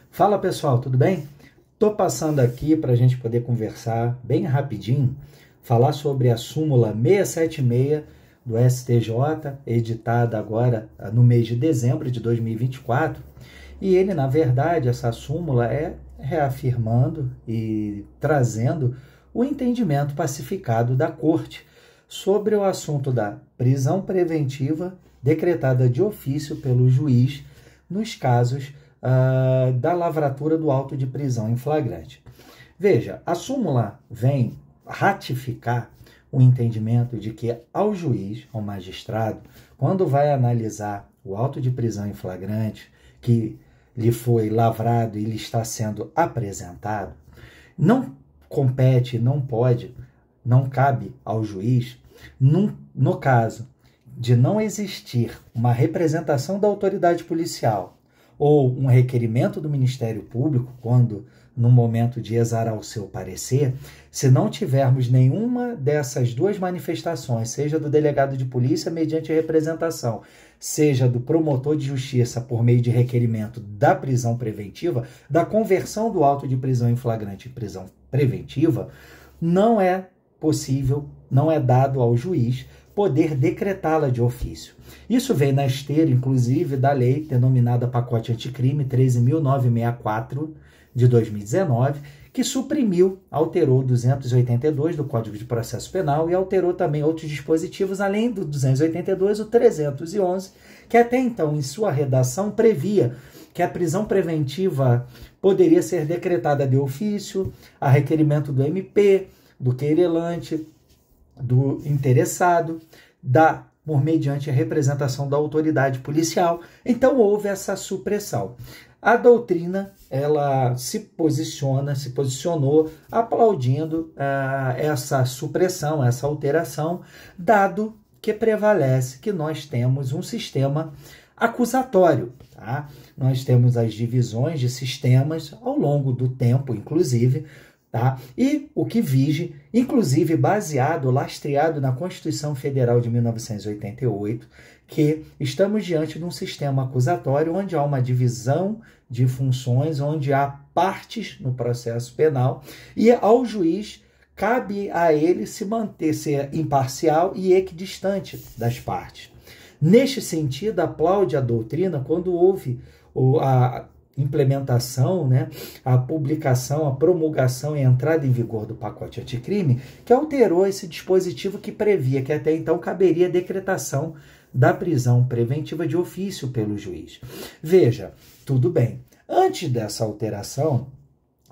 Fala pessoal, tudo bem? Estou passando aqui para a gente poder conversar bem rapidinho, falar sobre a súmula 676 do STJ, editada agora no mês de dezembro de 2024. E ele, na verdade, essa súmula é reafirmando e trazendo o entendimento pacificado da Corte sobre o assunto da prisão preventiva decretada de ofício pelo juiz nos casos da lavratura do auto de prisão em flagrante. Veja, a súmula vem ratificar o entendimento de que ao juiz, ao magistrado, quando vai analisar o auto de prisão em flagrante que lhe foi lavrado e lhe está sendo apresentado, não compete, não pode, não cabe ao juiz, no caso de não existir uma representação da autoridade policial ou um requerimento do Ministério Público, quando, no momento de exarar o seu parecer, se não tivermos nenhuma dessas duas manifestações, seja do delegado de polícia mediante representação, seja do promotor de justiça por meio de requerimento da prisão preventiva, da conversão do auto de prisão em flagrante em prisão preventiva, não é possível, não é dado ao juiz poder decretá-la de ofício. Isso vem na esteira, inclusive, da lei denominada Pacote Anticrime 13.964 de 2019, que suprimiu, alterou o 282 do Código de Processo Penal e alterou também outros dispositivos, além do 282, o 311, que até então, em sua redação, previa que a prisão preventiva poderia ser decretada de ofício, a requerimento do MP, do querelante, do interessado, por mediante a representação da autoridade policial. Então houve essa supressão. A doutrina, ela se posicionou aplaudindo essa supressão, essa alteração, dado que prevalece que nós temos um sistema acusatório, tá? Nós temos as divisões de sistemas ao longo do tempo, inclusive, tá? E o que vige, inclusive baseado, lastreado na Constituição Federal de 1988, que estamos diante de um sistema acusatório onde há uma divisão de funções, onde há partes no processo penal e ao juiz cabe a ele se manter, ser imparcial e equidistante das partes. Neste sentido, aplaude a doutrina quando houve a implementação, a publicação, a promulgação e a entrada em vigor do pacote anticrime, que alterou esse dispositivo que previa que até então caberia a decretação da prisão preventiva de ofício pelo juiz. Veja, tudo bem. Antes dessa alteração,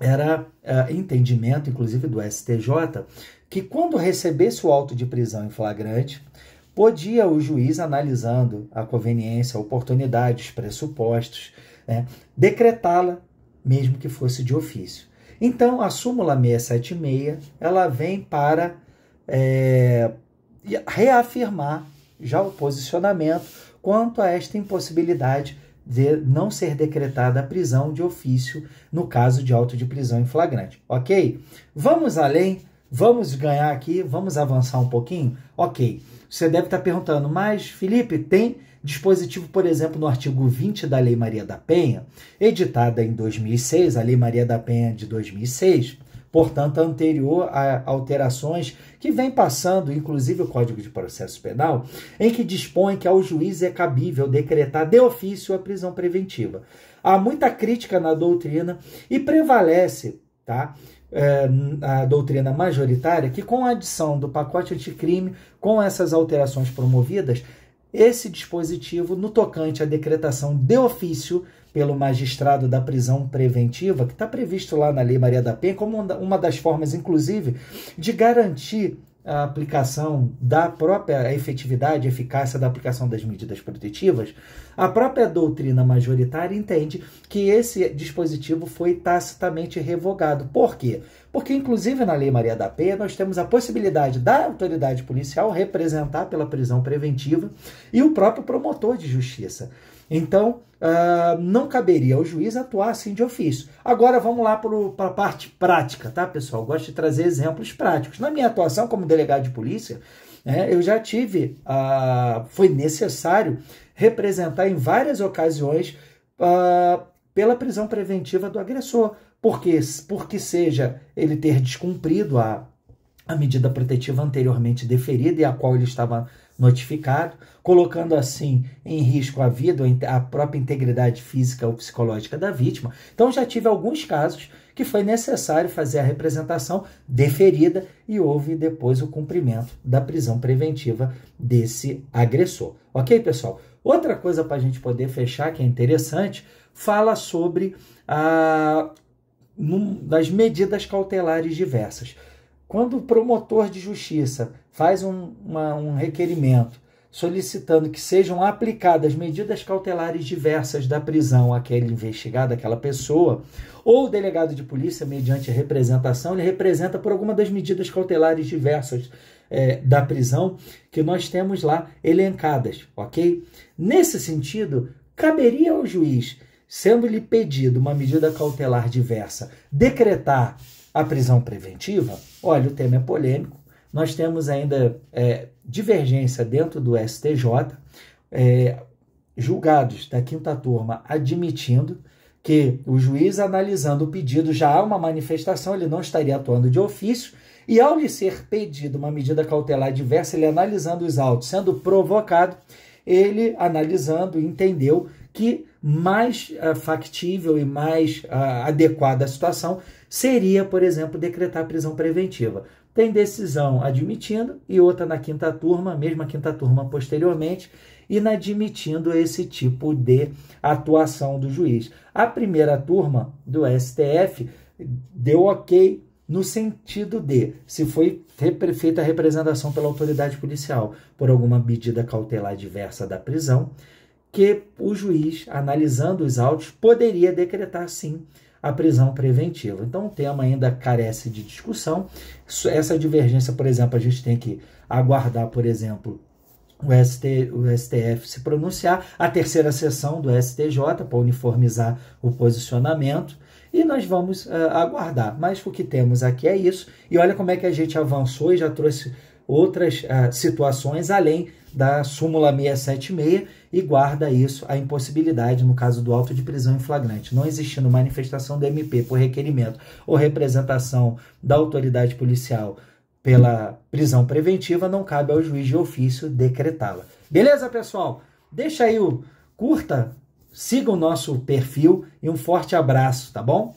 era entendimento, inclusive do STJ, que quando recebesse o auto de prisão em flagrante, podia o juiz, analisando a conveniência, a oportunidade, os pressupostos, decretá-la, mesmo que fosse de ofício. Então, a súmula 676, ela vem para reafirmar já o posicionamento quanto a esta impossibilidade de não ser decretada a prisão de ofício no caso de auto de prisão em flagrante. Ok? Vamos além, vamos ganhar aqui, vamos avançar um pouquinho? Ok. Você deve estar perguntando, mas Felipe, tem dispositivo, por exemplo, no artigo 20 da Lei Maria da Penha, editada em 2006, a Lei Maria da Penha de 2006, portanto, anterior a alterações que vem passando, inclusive o Código de Processo Penal, em que dispõe que ao juiz é cabível decretar de ofício a prisão preventiva. Há muita crítica na doutrina e prevalece, a doutrina majoritária que com a adição do pacote anticrime, com essas alterações promovidas, esse dispositivo, no tocante à decretação de ofício pelo magistrado da prisão preventiva, que está previsto lá na Lei Maria da Penha, como uma das formas, inclusive, de garantir a aplicação da própria efetividade e eficácia da aplicação das medidas protetivas, a própria doutrina majoritária entende que esse dispositivo foi tacitamente revogado. Por quê? Porque, inclusive, na Lei Maria da Penha, nós temos a possibilidade da autoridade policial representar pela prisão preventiva e o próprio promotor de justiça. Então, não caberia ao juiz atuar assim de ofício. Agora, vamos lá para a parte prática, tá, pessoal? Eu gosto de trazer exemplos práticos. Na minha atuação como delegado de polícia, eu já tive, foi necessário representar em várias ocasiões pela prisão preventiva do agressor, porque seja ele ter descumprido a medida protetiva anteriormente deferida e a qual ele estava notificado, colocando assim em risco a vida, a própria integridade física ou psicológica da vítima. Então já tive alguns casos que foi necessário fazer a representação deferida e houve depois o cumprimento da prisão preventiva desse agressor. Ok, pessoal? Outra coisa para a gente poder fechar, que é interessante, fala sobre das medidas cautelares diversas. Quando o promotor de justiça faz um requerimento solicitando que sejam aplicadas medidas cautelares diversas da prisão àquele investigado, àquela pessoa, ou o delegado de polícia, mediante representação, ele representa por alguma das medidas cautelares diversas da prisão que nós temos lá elencadas, ok? Nesse sentido, caberia ao juiz, sendo-lhe pedido uma medida cautelar diversa, decretar a prisão preventiva? Olha, o tema é polêmico, nós temos ainda divergência dentro do STJ, julgados da quinta turma admitindo que o juiz analisando o pedido já há uma manifestação, ele não estaria atuando de ofício, e ao lhe ser pedido uma medida cautelar diversa, ele analisando os autos, sendo provocado, ele analisando entendeu que mais factível e mais adequada à situação seria, por exemplo, decretar a prisão preventiva. Tem decisão admitindo e outra na quinta turma, mesma quinta turma posteriormente, inadmitindo esse tipo de atuação do juiz. A primeira turma do STF deu ok no sentido de, se foi feita a representação pela autoridade policial por alguma medida cautelar diversa da prisão, que o juiz, analisando os autos, poderia decretar, sim, a prisão preventiva. Então, o tema ainda carece de discussão. Essa divergência, por exemplo, a gente tem que aguardar, por exemplo, o STF se pronunciar, a terceira sessão do STJ para uniformizar o posicionamento, e nós vamos aguardar. Mas o que temos aqui é isso, e olha como é que a gente avançou e já trouxe outras situações além da súmula 676 e guarda isso, a impossibilidade, no caso do auto de prisão em flagrante, não existindo manifestação do MP por requerimento ou representação da autoridade policial pela prisão preventiva, não cabe ao juiz de ofício decretá-la. Beleza, pessoal? Deixa aí curta, siga o nosso perfil e um forte abraço, tá bom?